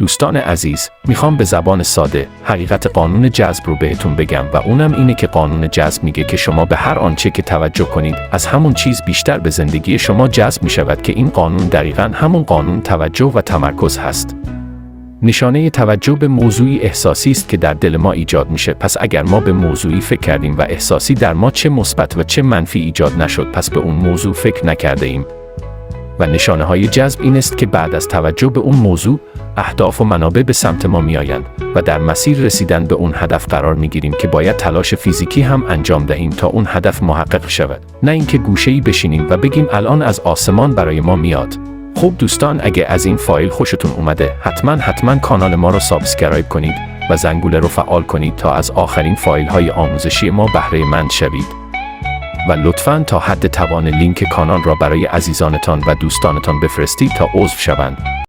دوستان عزیز، میخوام به زبان ساده حقیقت قانون جذب رو بهتون بگم و اونم اینه که قانون جذب میگه که شما به هر آنچه که توجه کنید از همون چیز بیشتر به زندگی شما جذب میشود که این قانون دقیقاً همون قانون توجه و تمرکز هست. نشانه توجه به موضوعی احساسی است که در دل ما ایجاد میشه. پس اگر ما به موضوعی فکر کردیم و احساسی در ما چه مثبت و چه منفی ایجاد نشد، پس به اون موضوع فکر نکرده ایم. و نشانه های جذب این است که بعد از توجه به اون موضوع، اهداف و منابع به سمت ما میآیند و در مسیر رسیدن به اون هدف قرار میگیریم که باید تلاش فیزیکی هم انجام دهیم تا اون هدف محقق شود، نه اینکه گوشه‌ای بشینیم و بگیم الان از آسمان برای ما میاد. خب دوستان، اگه از این فایل خوشتون اومده، حتما کانال ما رو سابسکرایب کنید و زنگوله رو فعال کنید تا از آخرین فایل های آموزشی ما بهره مند شوید. و لطفاً تا حد توان لینک کانال را برای عزیزانتان و دوستانتان بفرستید تا عضو شوند.